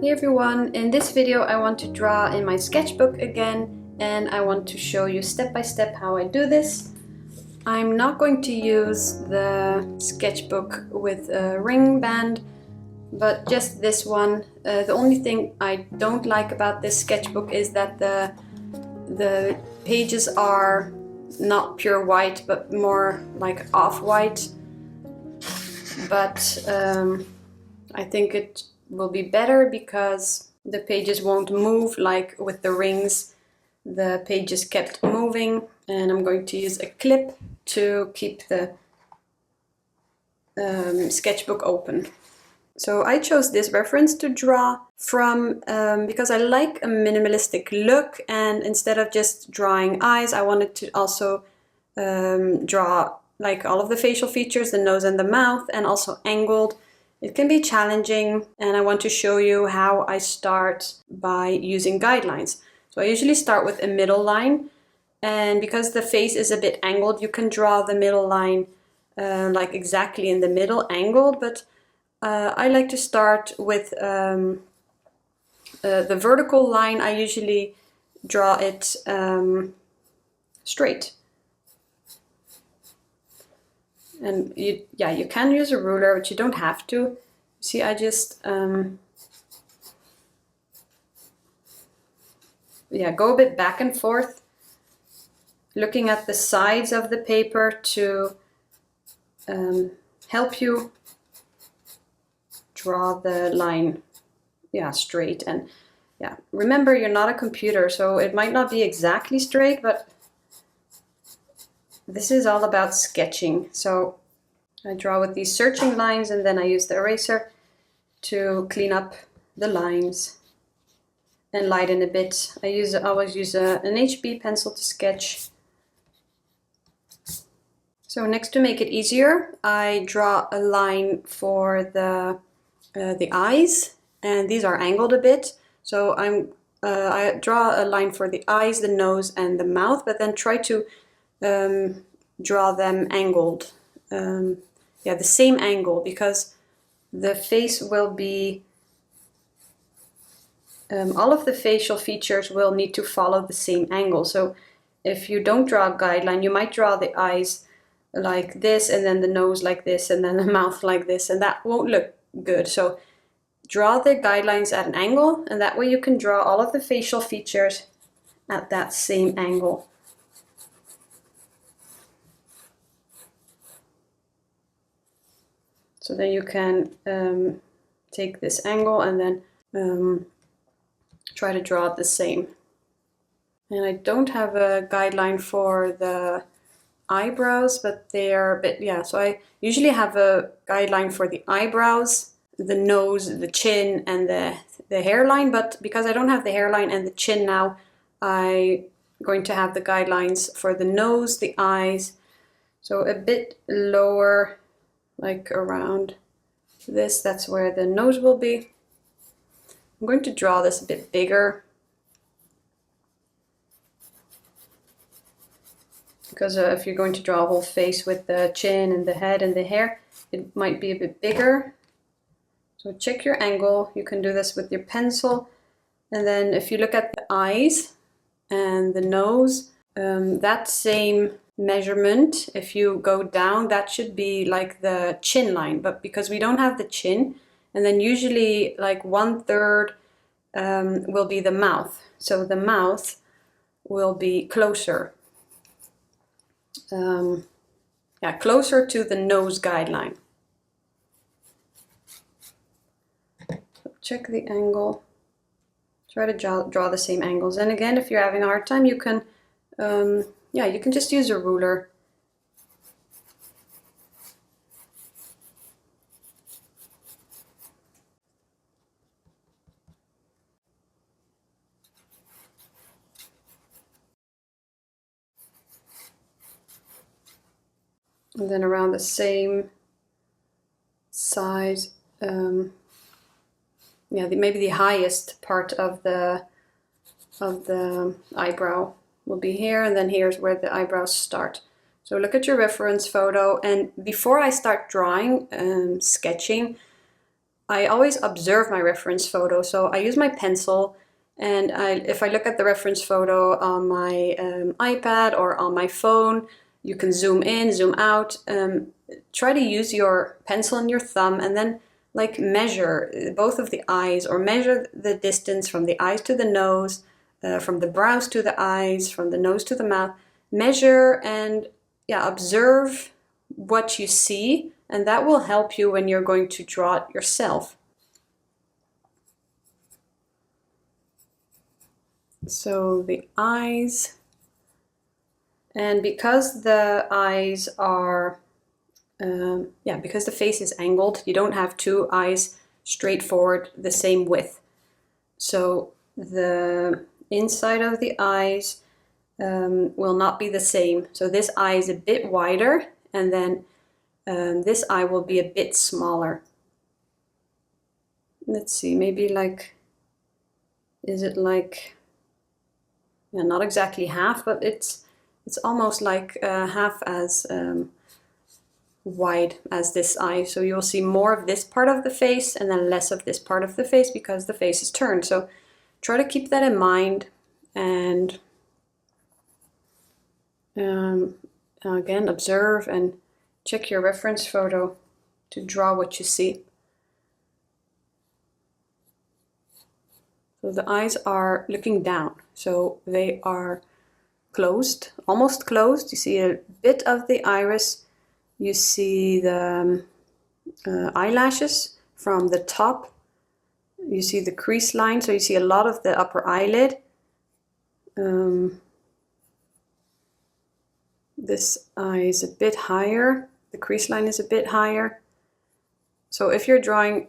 Hey everyone, in this video I want to draw in my sketchbook again, and I want to show you step by step how I do this. I'm not going to use the sketchbook with a ring band, but just this one. The only thing I don't like about this sketchbook is that the pages are not pure white but more like off-white, but I think it will be better because the pages won't move like with the rings. The pages kept moving, and I'm going to use a clip to keep the sketchbook open. So I chose this reference to draw from because I like a minimalistic look, and instead of just drawing eyes, I wanted to also draw like all of the facial features, the nose and the mouth, and also angled. It can be challenging, and I want to show you how I start by using guidelines. So I usually start with a middle line, and because the face is a bit angled, you can draw the middle line like exactly in the middle, angled, but I like to start with the vertical line. I usually draw it straight. And you can use a ruler, but you don't have to. See, I just go a bit back and forth, looking at the sides of the paper to help you draw the line straight. And remember, you're not a computer, so it might not be exactly straight, but this is all about sketching. So I draw with these searching lines, and then I use the eraser to clean up the lines and lighten a bit. I always use an HB pencil to sketch. So next, to make it easier, I draw a line for the eyes, and these are angled a bit. So I draw a line for the eyes, the nose, and the mouth, but then try to draw them angled. The same angle, because the face will be, all of the facial features will need to follow the same angle. So if you don't draw a guideline, you might draw the eyes like this, and then the nose like this, and then the mouth like this, and that won't look good. So draw the guidelines at an angle, and that way you can draw all of the facial features at that same angle. So then you can take this angle and then try to draw it the same. And I don't have a guideline for the eyebrows, but they are a bit, so I usually have a guideline for the eyebrows, the nose, the chin, and the hairline, but because I don't have the hairline and the chin now, I'm going to have the guidelines for the nose, the eyes, so a bit lower, like around this. That's where the nose will be. I'm going to draw this a bit bigger, because if you're going to draw a whole face with the chin and the head and the hair, it might be a bit bigger. So check your angle. You can do this with your pencil, and then if you look at the eyes and the nose, that same measurement, if you go down, that should be like the chin line, but because we don't have the chin, and then usually like 1/3 will be the mouth, so the mouth will be closer, closer to the nose guideline. So check the angle, try to draw the same angles, and again, if you're having a hard time, you can you can just use a ruler. And then around the same size, maybe the highest part of the eyebrow will be here, and then here's where the eyebrows start. So look at your reference photo, and before I start drawing, sketching, I always observe my reference photo. So I use my pencil, and if I look at the reference photo on my iPad or on my phone, you can zoom in, zoom out. Try to use your pencil and your thumb, and then like measure both of the eyes, or measure the distance from the eyes to the nose, from the brows to the eyes, from the nose to the mouth. Measure and yeah, observe what you see, and that will help you when you're going to draw it yourself. So the eyes, and because the eyes are because the face is angled, you don't have two eyes straight forward the same width. So the inside of the eyes will not be the same. So this eye is a bit wider, and then this eye will be a bit smaller. Let's see, maybe like, is it like, yeah, not exactly half, but it's almost like half as wide as this eye. So you'll see more of this part of the face and then less of this part of the face because the face is turned. So try to keep that in mind, and again, observe and check your reference photo to draw what you see. So the eyes are looking down, so they are closed, almost closed. You see a bit of the iris. You see the eyelashes from the top. You see the crease line, so you see a lot of the upper eyelid. This eye is a bit higher. The crease line is a bit higher. So if you're drawing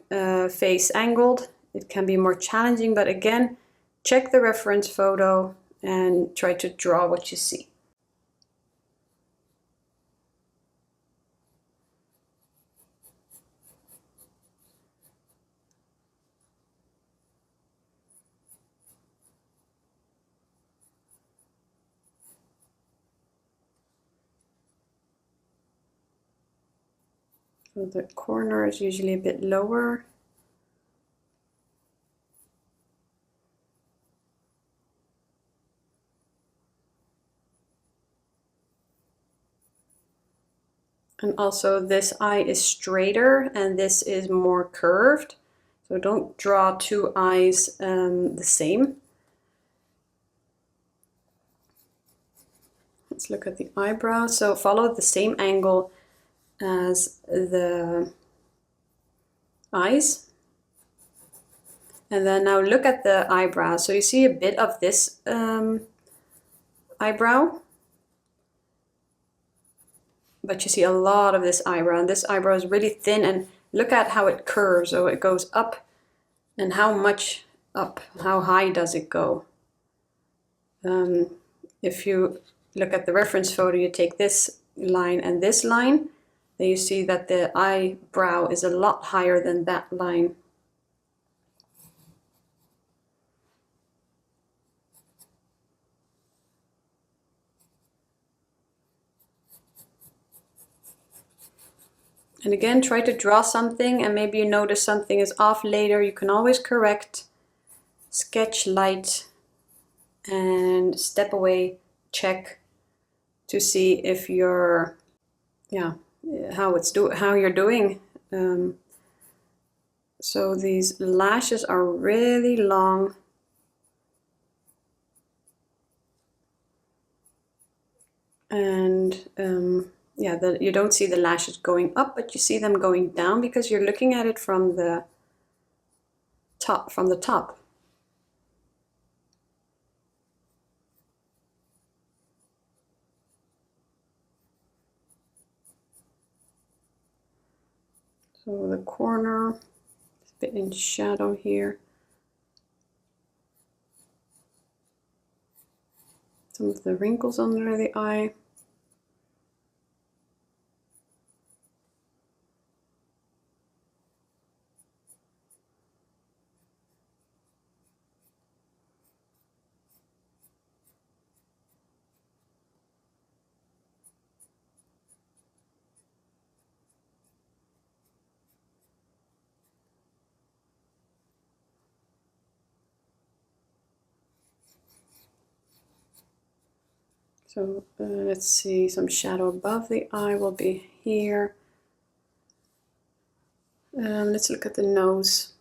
face angled, it can be more challenging, but again, check the reference photo and try to draw what you see. So the corner is usually a bit lower. And also this eye is straighter and this is more curved. So don't draw two eyes the same. Let's look at the eyebrow. So follow the same angle as the eyes. And then now look at the eyebrow. So you see a bit of this eyebrow, but you see a lot of this eyebrow, and this eyebrow is really thin, and look at how it curves. So it goes up, and how much up, how high does it go? If you look at the reference photo, you take this line and this line, then you see that the eyebrow is a lot higher than that line. And again, try to draw something, and maybe you notice something is off later. You can always correct, sketch light, and step away, check to see if you're, how you're doing. So these lashes are really long. And you don't see the lashes going up, but you see them going down because you're looking at it from the top. So the corner is a bit in shadow here. Some of the wrinkles under the eye. So let's see, some shadow above the eye will be here. Let's look at the nose.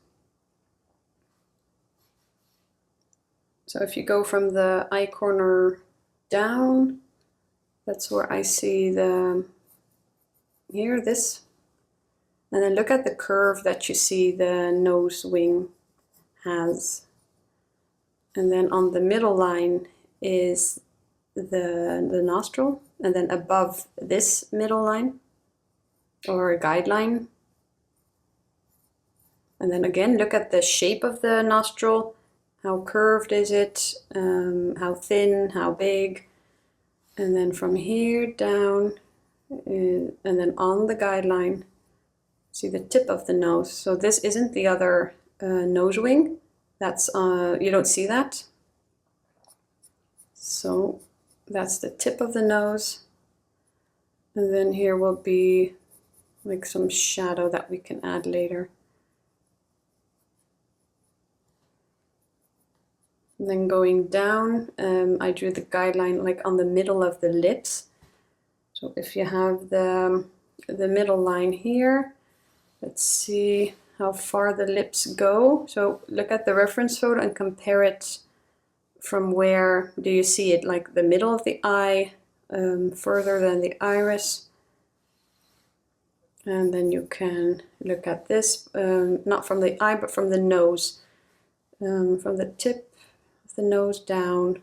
So if you go from the eye corner down, that's where I see the, here, this. And then look at the curve that you see the nose wing has. And then on the middle line is the nostril, and then above this middle line or guideline. And then again, look at the shape of the nostril. How curved is it? How thin? How big? And then from here down, and then on the guideline, see the tip of the nose. So this isn't the other nose wing. That's you don't see that. So that's the tip of the nose. And then here will be like some shadow that we can add later. And then going down, I drew the guideline like on the middle of the lips. So if you have the middle line here, let's see how far the lips go. So look at the reference photo and compare it from where do you see it, like the middle of the eye, further than the iris. And then you can look at this, not from the eye, but from the nose, from the tip of the nose down.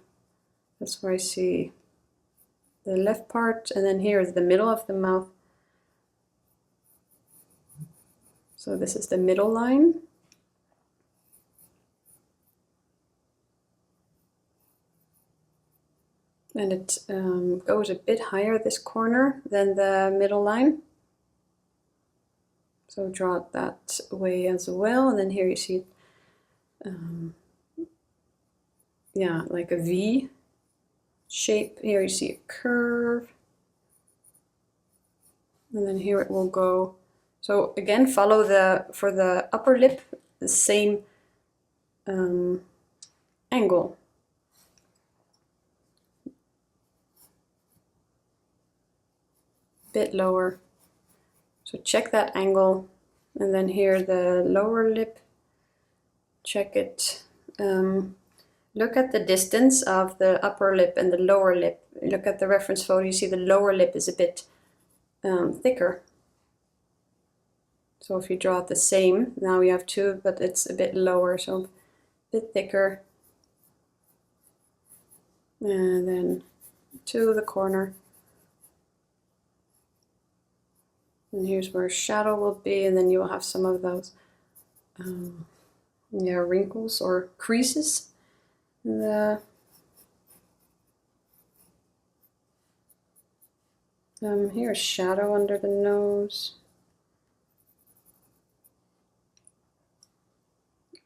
That's where I see the left part, and then here is the middle of the mouth. So this is the middle line. And it goes a bit higher, this corner, than the middle line. So draw it that way as well. And then here you see, yeah, like a V shape. Here you see a curve. And then here it will go. So again, follow for the upper lip, the same angle. Bit lower. So check that angle, and then here the lower lip, check it. Look at the distance of the upper lip and the lower lip. Look at the reference photo, you see the lower lip is a bit thicker. So if you draw it the same, now you have two, but it's a bit lower, so a bit thicker. And then to the corner. And here's where shadow will be, and then you will have some of those yeah, wrinkles or creases. Here's shadow under the nose.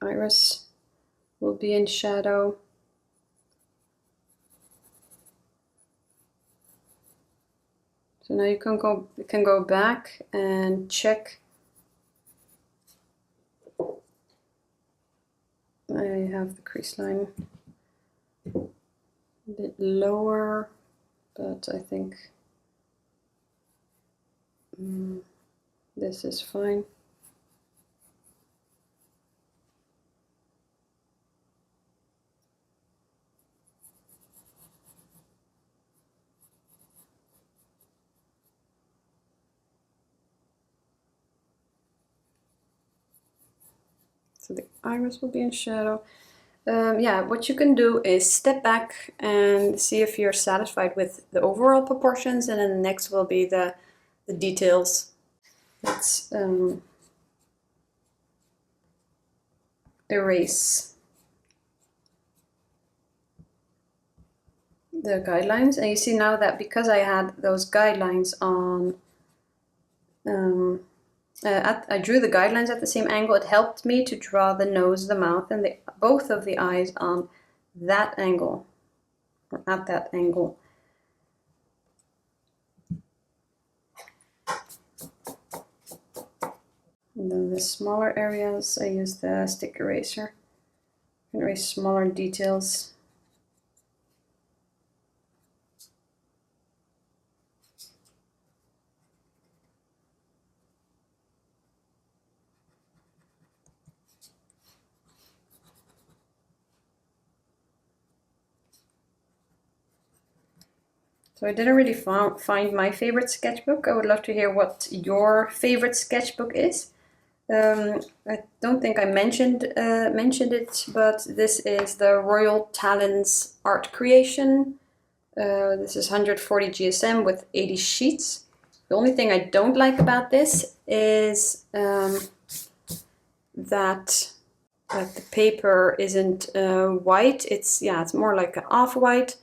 Iris will be in shadow. So now you can go back and check. I have the crease line a bit lower, but I think this is fine. So the iris will be in shadow. Yeah, what you can do is step back and see if you're satisfied with the overall proportions, and then next will be the details. Let's erase the guidelines, and you see now that because I had those guidelines on I drew the guidelines at the same angle, it helped me to draw the nose, the mouth, and both of the eyes on that angle, or at that angle. And then the smaller areas, I use the stick eraser. I can erase smaller details. So I didn't really find my favorite sketchbook. I would love to hear what your favorite sketchbook is. I don't think I mentioned it, but this is the Royal Talens Art Creation. This is 140 GSM with 80 sheets. The only thing I don't like about this is that the paper isn't white. It's more like an off-white.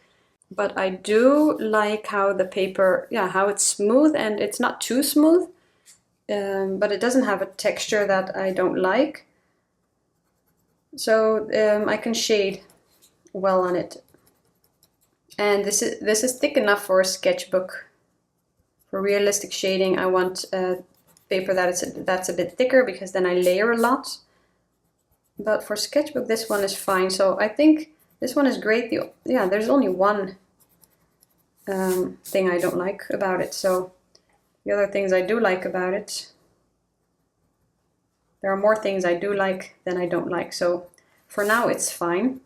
But I do like how the paper, how it's smooth, and it's not too smooth, but it doesn't have a texture that I don't like. So I can shade well on it. And this is thick enough for a sketchbook. For realistic shading, I want paper that's a bit thicker, because then I layer a lot. But for sketchbook, this one is fine. So I think this one is great. There's only one thing I don't like about it. So the other things I do like about it, there are more things I do like than I don't like. So for now, it's fine.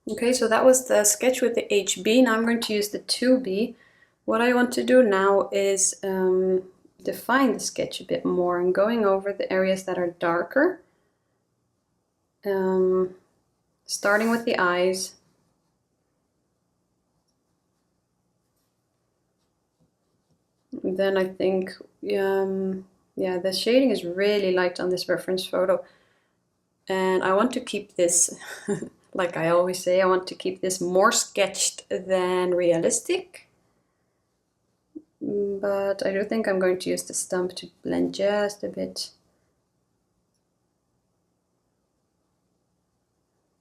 Okay, so that was the sketch with the HB. Now I'm going to use the 2B. What I want to do now is define the sketch a bit more and going over the areas that are darker. Starting with the eyes. And then I think, the shading is really light on this reference photo. And I want to keep this, like I always say, I want to keep this more sketched than realistic. But I do think I'm going to use the stump to blend just a bit.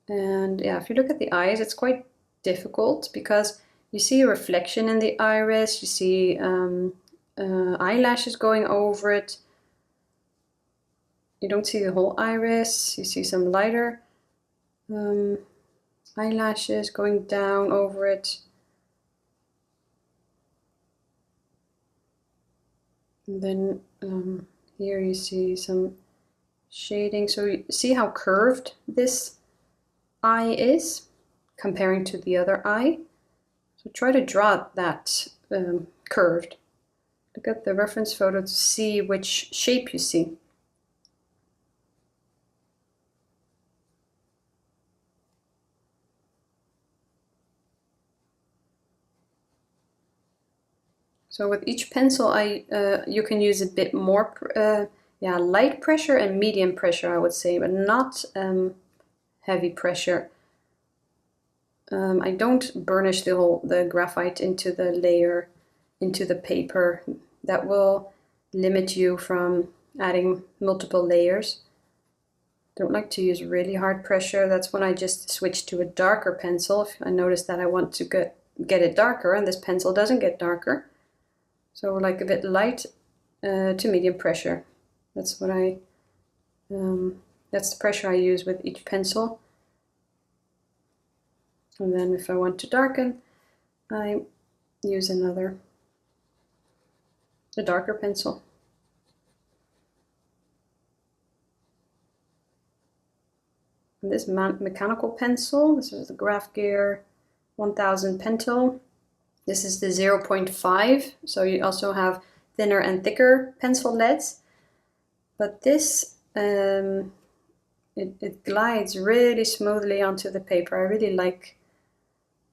And if you look at the eyes, it's quite difficult because you see a reflection in the iris, you see eyelashes going over it. You don't see the whole iris, you see some lighter eyelashes going down over it. And then here you see some shading. So you see how curved this eye is comparing to the other eye. So try to draw that curved. Look at the reference photo to see which shape you see. So with each pencil, you can use a bit more, light pressure and medium pressure, I would say, but not heavy pressure. I don't burnish the graphite into the layer, into the paper. That will limit you from adding multiple layers. Don't like to use really hard pressure. That's when I just switch to a darker pencil. If I notice that I want to get it darker, and this pencil doesn't get darker. So like a bit light to medium pressure. That's what that's the pressure I use with each pencil. And then if I want to darken, I use a darker pencil. And this mechanical pencil, this is the Graph Gear 1000 Pentel. This is the 0.5, so you also have thinner and thicker pencil leads. But this, it glides really smoothly onto the paper. I really like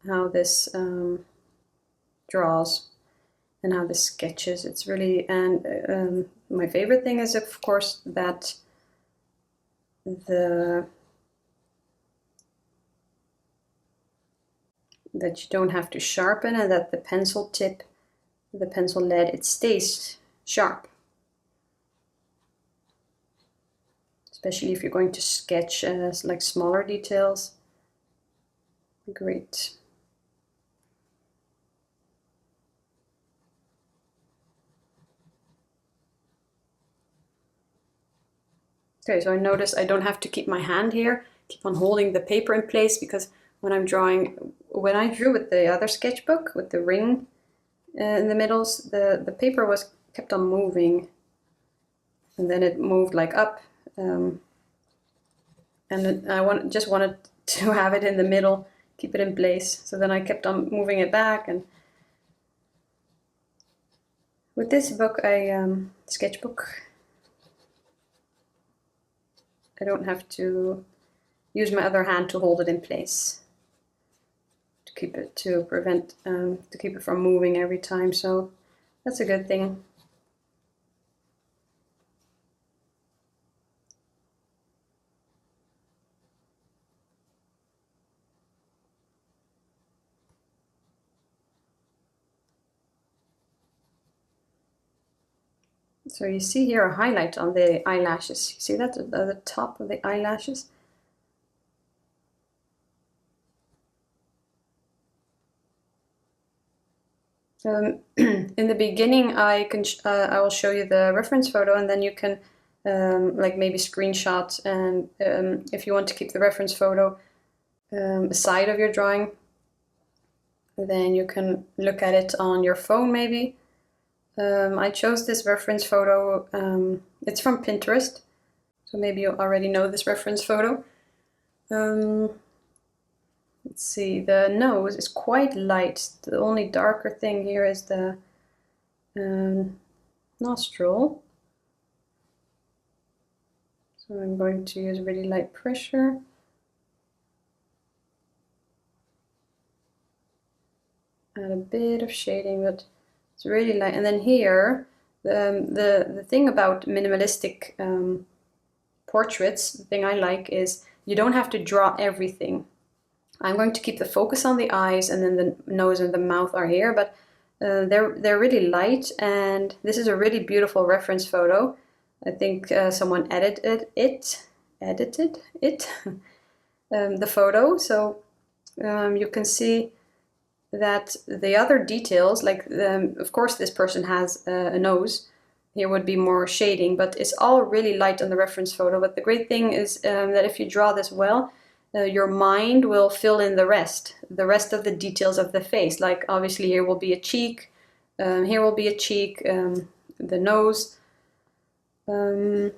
how this draws and how this sketches. It's really, and my favorite thing is, of course, that you don't have to sharpen, and that the pencil tip, the pencil lead, it stays sharp. Especially if you're going to sketch like smaller details. Great. Okay, so I notice I don't have to keep my hand here, keep on holding the paper in place, because when I drew with the other sketchbook, with the ring in the middles, the paper kept on moving, and then it moved like up. and I just wanted to have it in the middle, keep it in place. So then I kept on moving it back. And with this book, sketchbook, I don't have to use my other hand to hold it in place, to keep it from moving every time. So that's a good thing. So you see here a highlight on the eyelashes. You see that at the top of the eyelashes? In the beginning, I will show you the reference photo, and then you can like maybe screenshot, and if you want to keep the reference photo aside of your drawing, then you can look at it on your phone maybe. I chose this reference photo, it's from Pinterest, so maybe you already know this reference photo. Let's see, the nose is quite light. The only darker thing here is the nostril. So I'm going to use really light pressure. Add a bit of shading, but it's really light. And then here, the thing about minimalistic portraits, the thing I like is you don't have to draw everything. I'm going to keep the focus on the eyes, and then the nose and the mouth are here, but they're really light, and this is a really beautiful reference photo. I think someone edited it, the photo, so you can see that the other details, like of course this person has a nose, here would be more shading, but it's all really light on the reference photo. But the great thing is that if you draw this well, your mind will fill in the rest of the details of the face. Like obviously here will be a cheek, here will be a cheek, the nose. You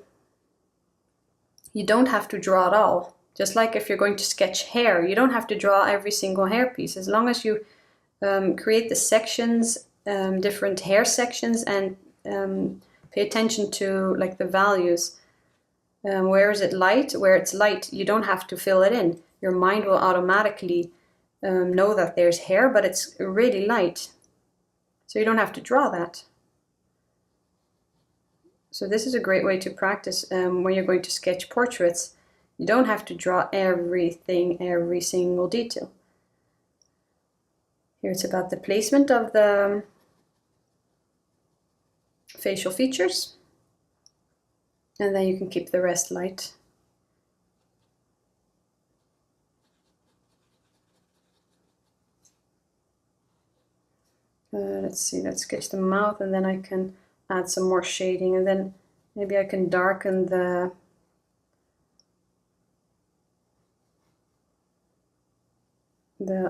don't have to draw it all. Just like if you're going to sketch hair, you don't have to draw every single hair piece. As long as you create the sections, different hair sections, and pay attention to like the values. Where is it light? Where it's light, you don't have to fill it in. Your mind will automatically know that there's hair, but it's really light. So you don't have to draw that. So this is a great way to practice when you're going to sketch portraits. You don't have to draw everything, every single detail. Here it's about the placement of the facial features. And then you can keep the rest light. Let's see, let's sketch the mouth, and then I can add some more shading, and then maybe I can darken the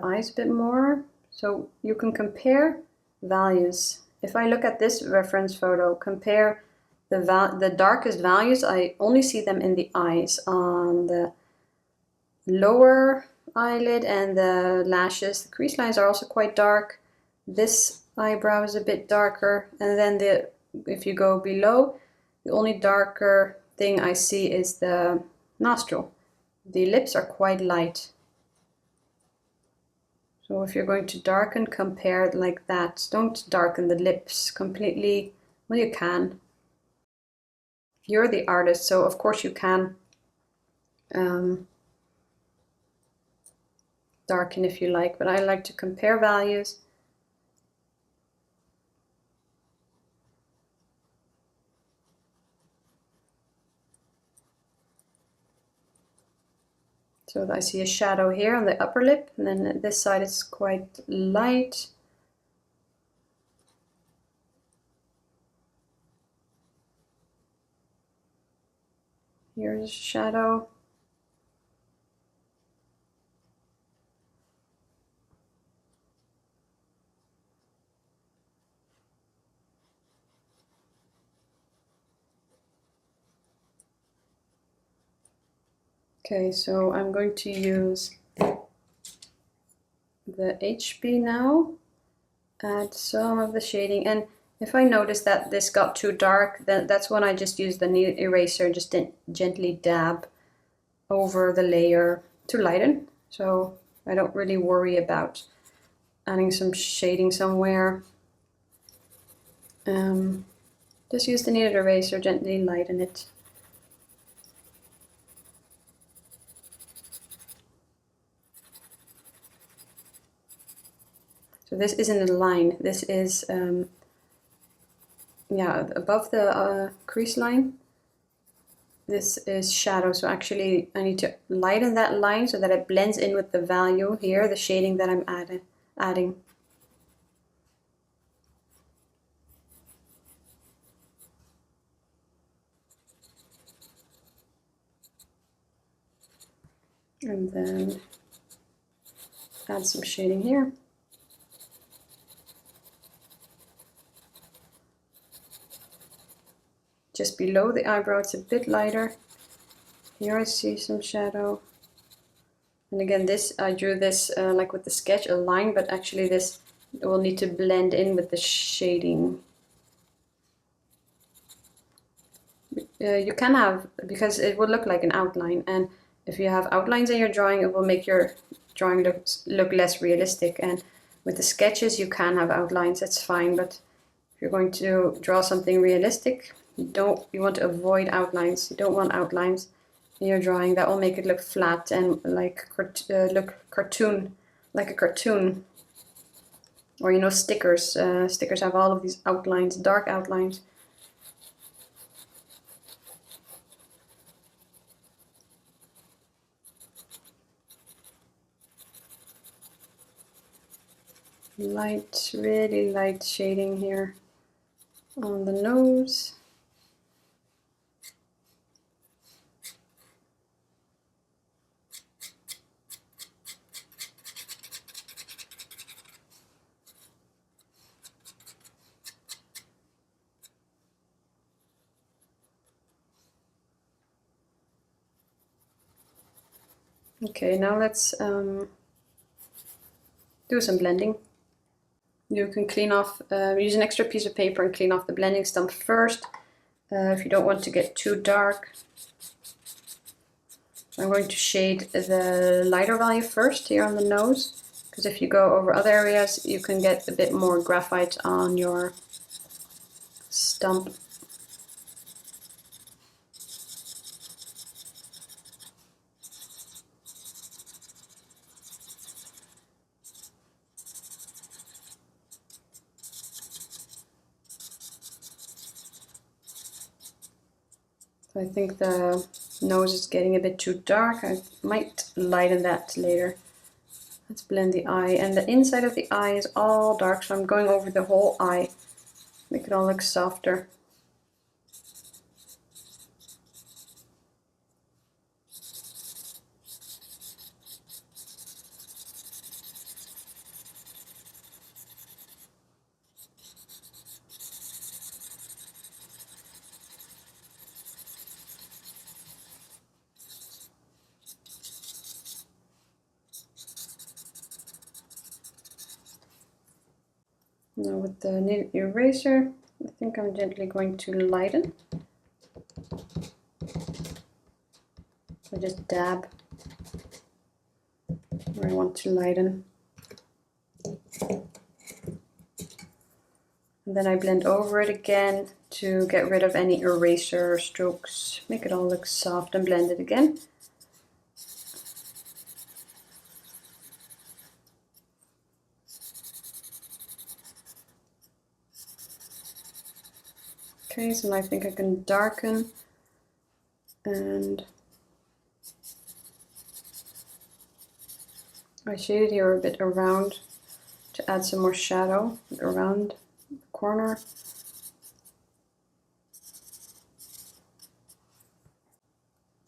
eyes a bit more. So you can compare values. If I look at this reference photo, compare the darkest values, I only see them in the eyes, on the lower eyelid and the lashes. The crease lines are also quite dark. This eyebrow is a bit darker, and then if you go below, the only darker thing I see is the nostril. The lips are quite light. So if you're going to darken, compare it like that. Don't darken the lips completely. Well, you can. You're the artist, so of course you can darken if you like, but I like to compare values. So I see a shadow here on the upper lip, and then this side is quite light. Here's a shadow. Okay, so I'm going to use the HB now, add some of the shading, and if I notice that this got too dark, then that's when I just use the kneaded eraser, just gently dab over the layer to lighten, so I don't really worry about adding some shading somewhere. Just use the kneaded eraser, gently lighten it. So this isn't a line, this is yeah, above the crease line. This is shadow, so actually I need to lighten that line so that it blends in with the value here, the shading that I'm adding. And then add some shading here. Just below the eyebrow, it's a bit lighter. Here I see some shadow. And again, this I drew this like with the sketch, a line, but actually this will need to blend in with the shading. You can have, because it will look like an outline, and if you have outlines in your drawing, it will make your drawing look less realistic. And with the sketches, you can have outlines, that's fine, but if you're going to draw something realistic, you want to avoid outlines. You don't want outlines in your drawing. That will make it look flat and like look cartoon, like a cartoon. Or you know, stickers. Stickers have all of these outlines, dark outlines. Light, really light shading here on the nose. Okay, now let's do some blending. You can clean off, use an extra piece of paper and clean off the blending stump first, if you don't want to get too dark. I'm going to shade the lighter value first here on the nose, because if you go over other areas, you can get a bit more graphite on your stump. I think the nose is getting a bit too dark. I might lighten that later. Let's blend the eye, and the inside of the eye is all dark, so I'm going over the whole eye, make it all look softer. Now with the kneaded eraser, I think I'm gently going to lighten. So just dab where I want to lighten. And then I blend over it again to get rid of any eraser strokes. Make it all look soft and blended again. Okay, so now I think I can darken, and I shaded here a bit around to add some more shadow around the corner.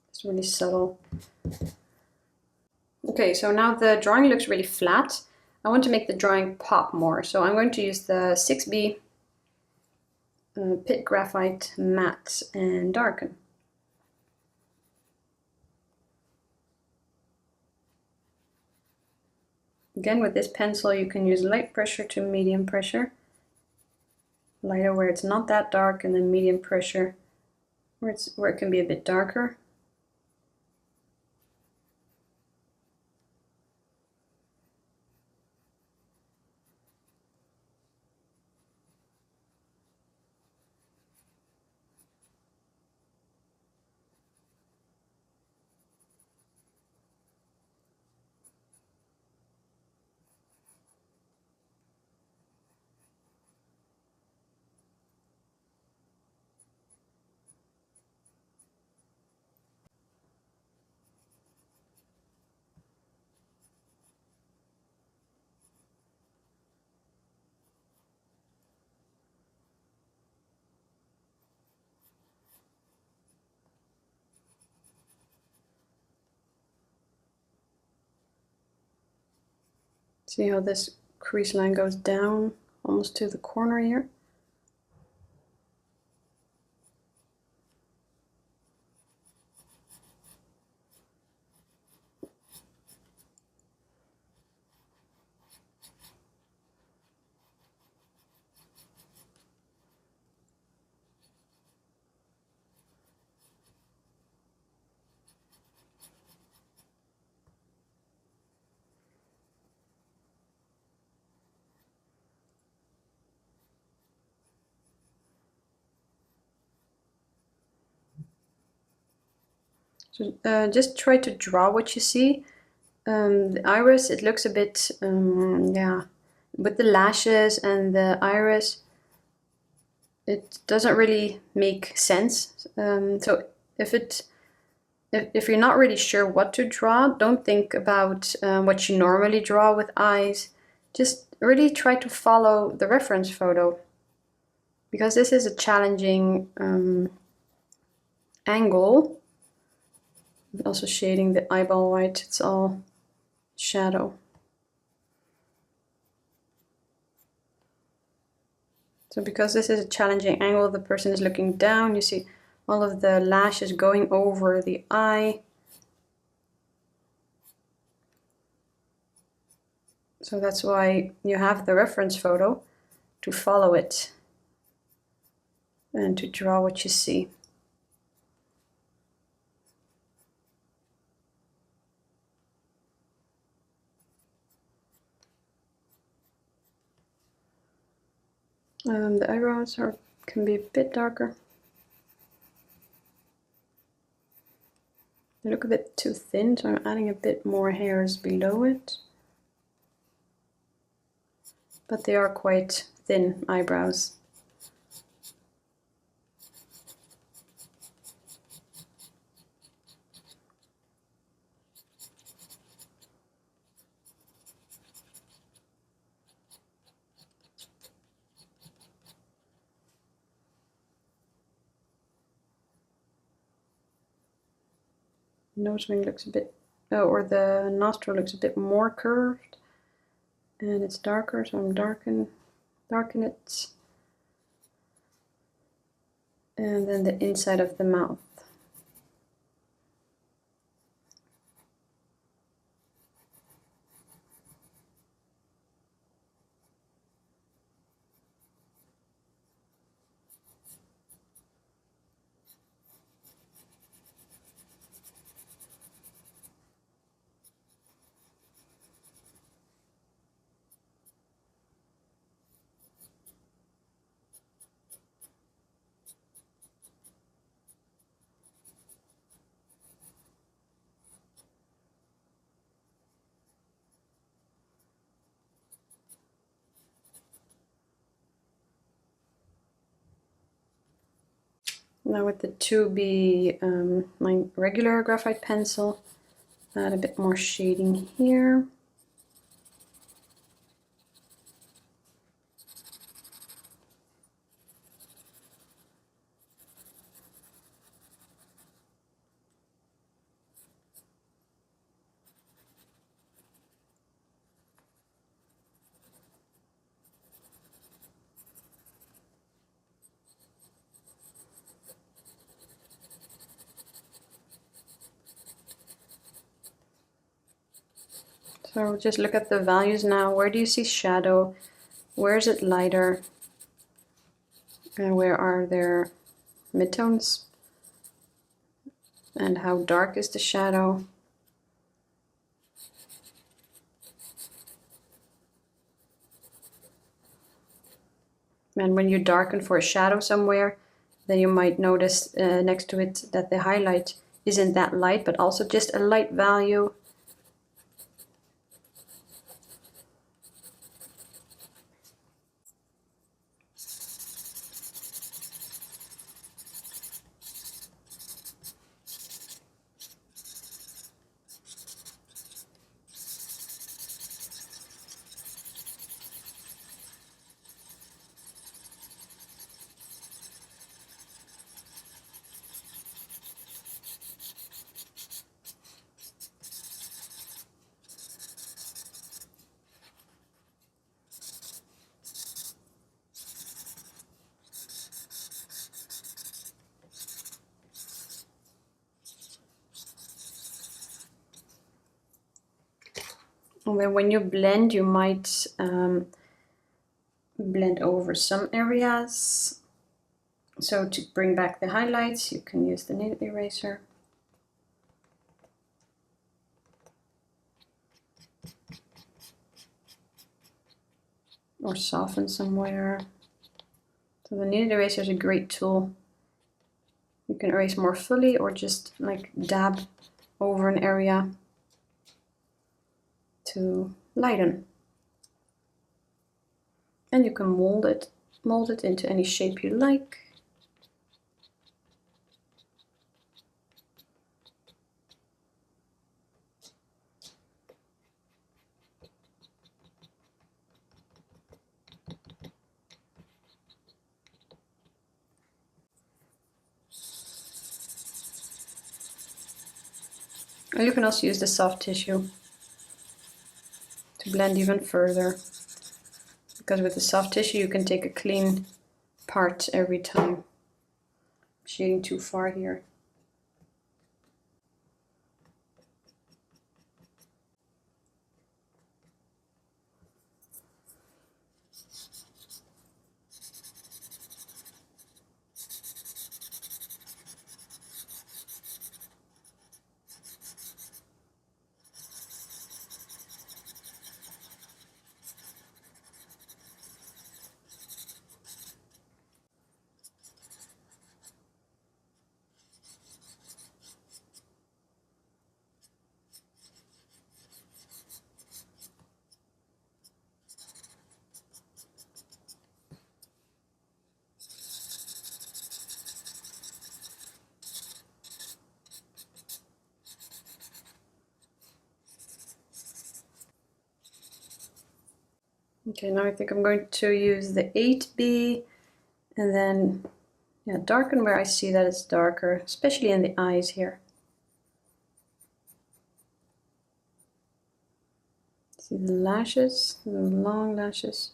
It's really subtle. Okay, so now the drawing looks really flat. I want to make the drawing pop more, so I'm going to use the 6B Pit Graphite Matte and darken. Again, with this pencil you can use light pressure to medium pressure. Lighter where it's not that dark, and then medium pressure where it can be a bit darker. See how this crease line goes down almost to the corner here? So just try to draw what you see. The iris, it looks a bit, yeah, with the lashes and the iris, it doesn't really make sense. So if you're not really sure what to draw, don't think about what you normally draw with eyes. Just really try to follow the reference photo, because this is a challenging angle. Also shading the eyeball white, it's all shadow. So because this is a challenging angle, the person is looking down, you see all of the lashes going over the eye. So that's why you have the reference photo to follow it and to draw what you see. The eyebrows can be a bit darker. They look a bit too thin, so I'm adding a bit more hairs below it. But they are quite thin eyebrows. Nose ring looks a bit, or the nostril looks a bit more curved, and it's darker, so I'm darken it. And then the inside of the mouth. Now with the 2B, my regular graphite pencil, add a bit more shading here. So just look at the values now. Where do you see shadow? Where is it lighter? And where are there midtones? And how dark is the shadow? And when you darken for a shadow somewhere, then you might notice next to it that the highlight isn't that light, but also just a light value. And then when you blend, you might blend over some areas. So to bring back the highlights, you can use the kneaded eraser. Or soften somewhere. So the kneaded eraser is a great tool. You can erase more fully or just like dab over an area to lighten. And you can mold it into any shape you like. And you can also use the soft tissue to blend even further. Because with the soft tissue you can take a clean part every time. I'm shading too far here. Okay, now I think I'm going to use the 8B and then darken where I see that it's darker, especially in the eyes here. See the lashes, the long lashes.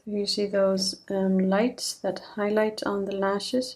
You see those lights that highlight on the lashes?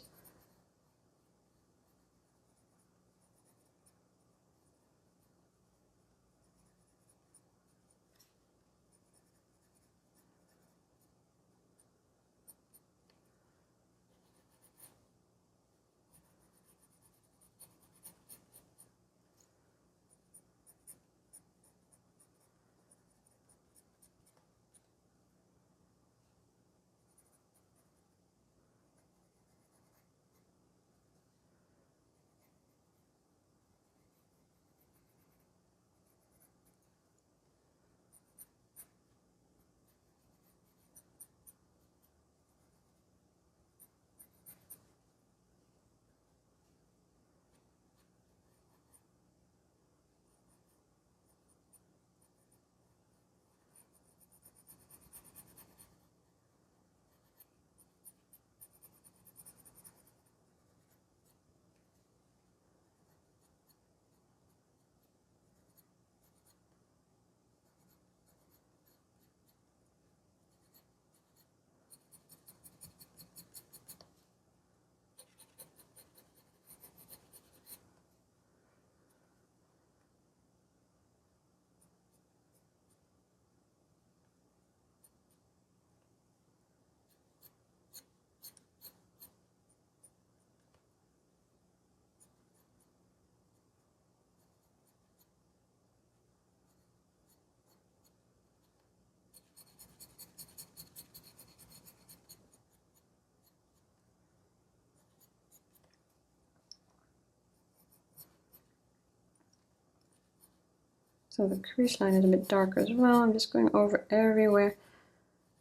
So the crease line is a bit darker as well. I'm just going over everywhere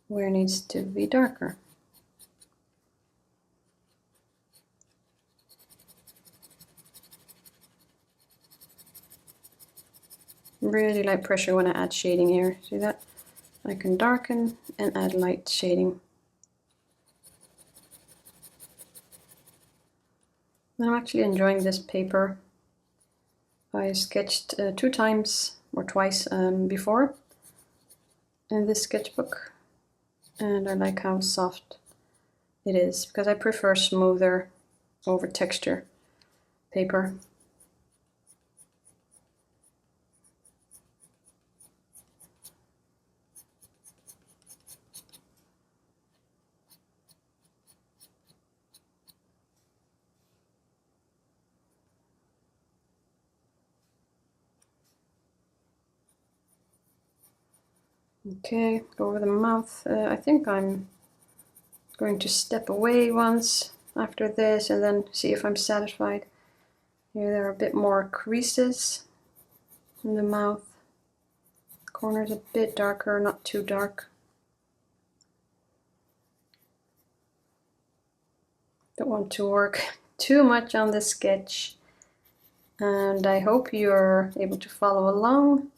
where it needs to be darker. Really light pressure when I add shading here. See that? I can darken and add light shading. I'm actually enjoying this paper. I sketched 2 times or twice before in this sketchbook, and I like how soft it is because I prefer smoother over texture paper. Okay, go over the mouth. I think I'm going to step away once after this and then see if I'm satisfied. Here there are a bit more creases in the mouth. Corners a bit darker, not too dark. Don't want to work too much on the sketch, and I hope you're able to follow along.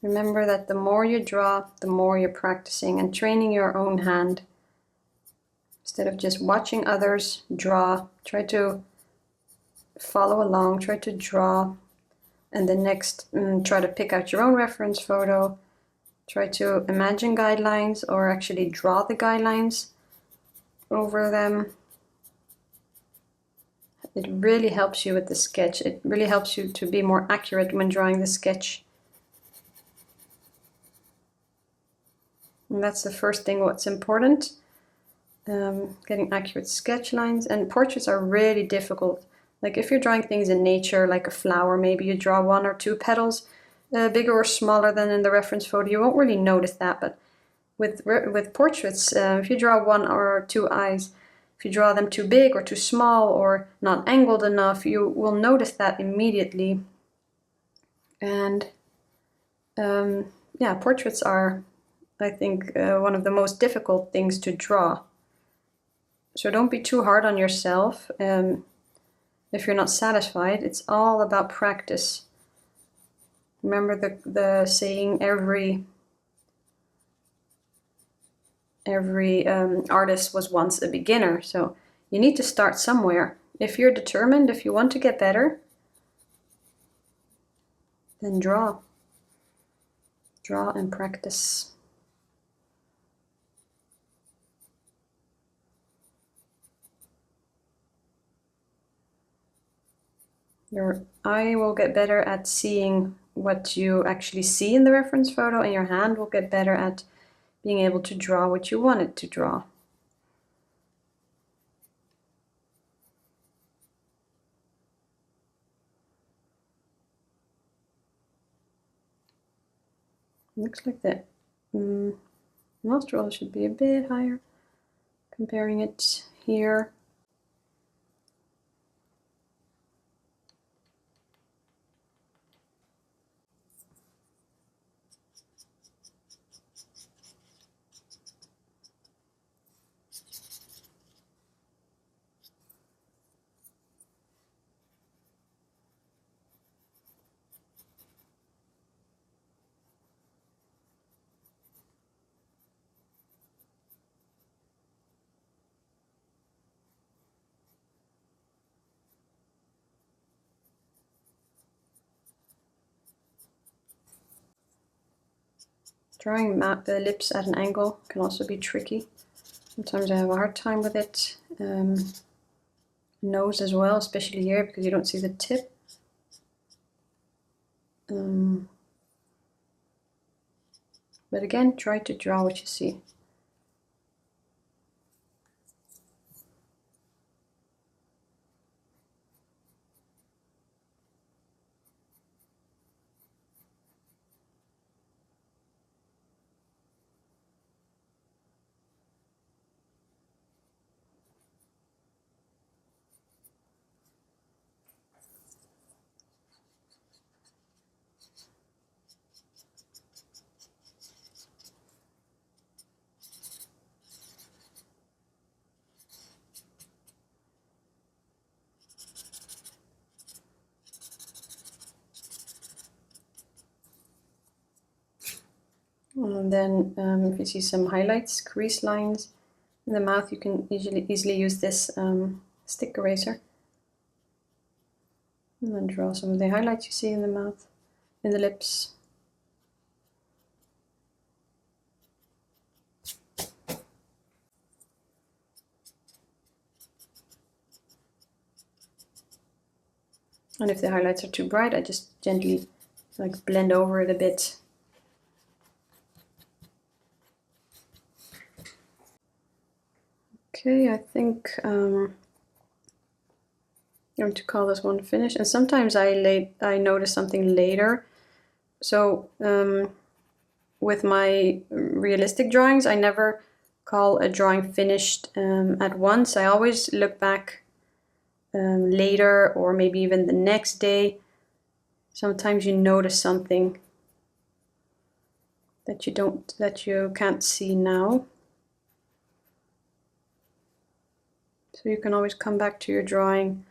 Remember that the more you draw, the more you're practicing and training your own hand. Instead of just watching others draw, try to follow along, try to draw, and the next try to pick out your own reference photo. Try to imagine guidelines or actually draw the guidelines over them. It really helps you with the sketch. It really helps you to be more accurate when drawing the sketch. And that's the first thing what's important. Getting accurate sketch lines, and portraits are really difficult. Like if you're drawing things in nature, like a flower, maybe you draw 1 or 2 petals, bigger or smaller than in the reference photo, you won't really notice that. But with portraits, if you draw 1 or 2 eyes, if you draw them too big or too small or not angled enough, you will notice that immediately. And yeah, portraits are, I think, one of the most difficult things to draw. So don't be too hard on yourself if you're not satisfied. It's all about practice. Remember the saying, every artist was once a beginner. So you need to start somewhere. If you're determined, if you want to get better, then draw. draw and practice. Your eye will get better at seeing what you actually see in the reference photo, and your hand will get better at being able to draw what you want it to draw. Looks like the nostril should be a bit higher, comparing it here. Drawing the lips at an angle can also be tricky. Sometimes I have a hard time with it. Nose as well, especially here because you don't see the tip. But again, try to draw what you see. And then if you see some highlights, crease lines in the mouth, you can easily use this stick eraser. And then draw some of the highlights you see in the mouth, in the lips. And if the highlights are too bright, I just gently like blend over it a bit. Okay, I think I'm going to call this one finished. And sometimes I notice something later. So with my realistic drawings, I never call a drawing finished at once. I always look back later, or maybe even the next day. Sometimes you notice something that you can't see now. So you can always come back to your drawing.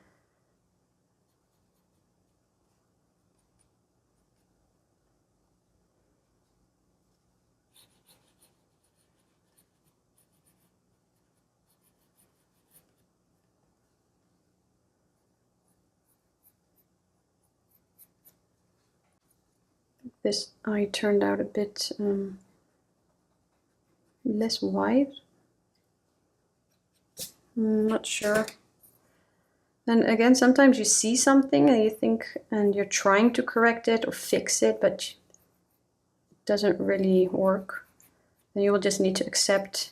This eye turned out a bit less wide. I'm not sure. And again, sometimes you see something and you think, and you're trying to correct it or fix it, but it doesn't really work. Then you will just need to accept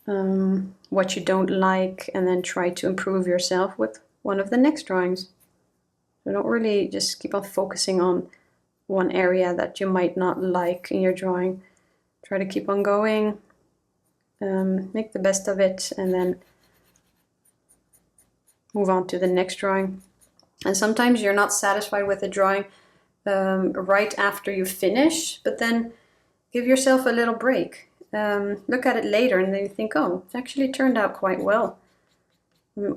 what you don't like and then try to improve yourself with one of the next drawings. So don't really just keep on focusing on one area that you might not like in your drawing. Try to keep on going, make the best of it, and then move on to the next drawing. And sometimes you're not satisfied with the drawing right after you finish, but then give yourself a little break. Look at it later and then you think, oh, it actually turned out quite well.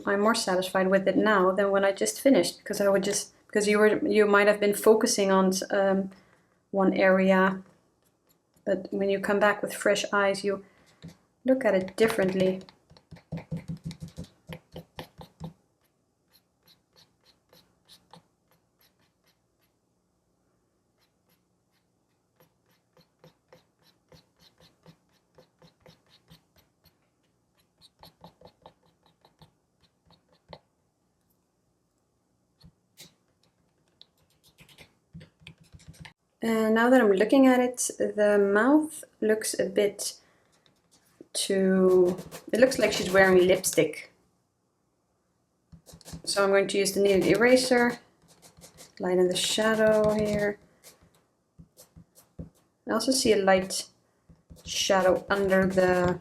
I'm more satisfied with it now than when I just finished, because you might have been focusing on one area, but when you come back with fresh eyes, you look at it differently. And now that I'm looking at it, the mouth looks a bit too... It looks like she's wearing lipstick. So I'm going to use the kneaded eraser, lighten the shadow here. I also see a light shadow under the...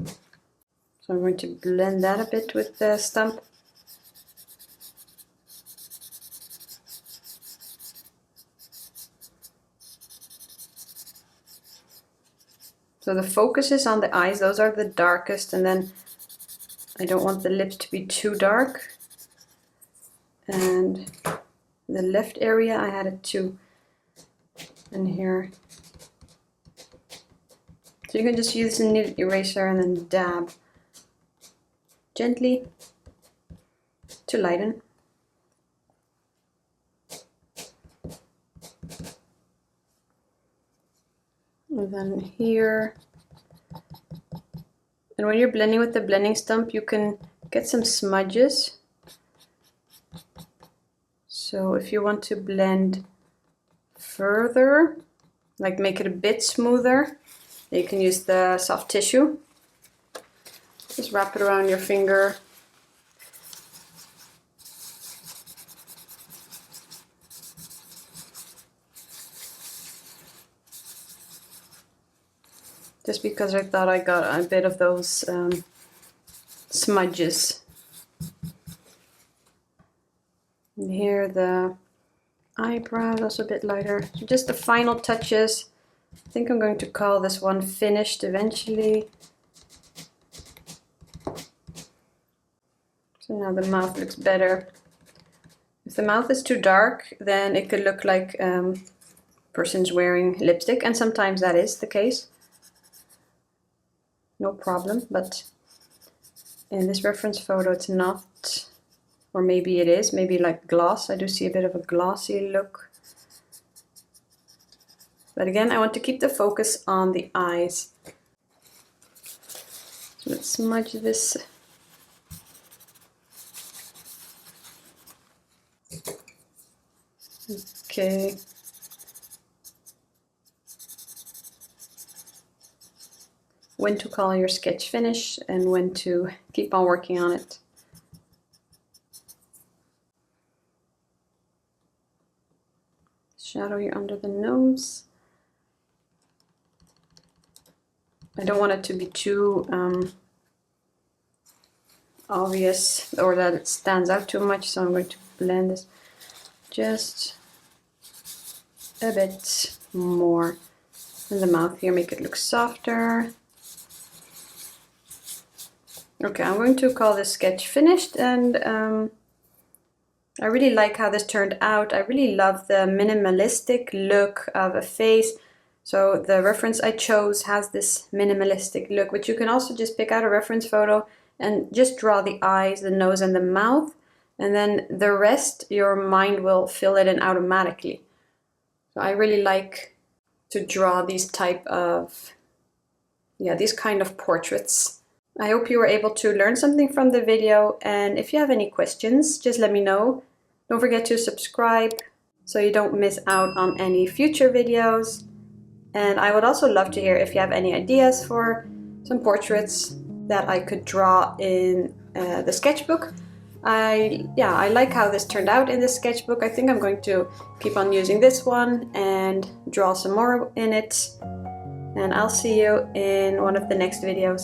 So I'm going to blend that a bit with the stump. So the focus is on the eyes, those are the darkest, and then I don't want the lips to be too dark. And the left area I had it too, and here. So you can just use the kneaded eraser and then dab gently to lighten. And then here, and when you're blending with the blending stump, you can get some smudges. So if you want to blend further, like make it a bit smoother, you can use the soft tissue. Just wrap it around your finger. Just because I thought I got a bit of those smudges. And here the eyebrows also a bit lighter. So just the final touches. I think I'm going to call this one finished eventually. So now the mouth looks better. If the mouth is too dark, then it could look like person's wearing lipstick, and sometimes that is the case. No problem, but in this reference photo it's not, or maybe it is, maybe like gloss. I do see a bit of a glossy look. But again, I want to keep the focus on the eyes. So let's smudge this. Okay. When to call your sketch finished and when to keep on working on it. Shadow here under the nose. I don't want it to be too obvious or that it stands out too much, so I'm going to blend this just a bit more in the mouth here, make it look softer. Okay, I'm going to call this sketch finished, and I really like how this turned out. I really love the minimalistic look of a face. So the reference I chose has this minimalistic look, which you can also just pick out a reference photo and just draw the eyes, the nose, and the mouth, and then the rest your mind will fill it in automatically. So I really like to draw these type of, these kind of portraits. I hope you were able to learn something from the video, and if you have any questions, just let me know. Don't forget to subscribe so you don't miss out on any future videos. And I would also love to hear if you have any ideas for some portraits that I could draw in the sketchbook. I like how this turned out in this sketchbook. I think I'm going to keep on using this one and draw some more in it. And I'll see you in one of the next videos.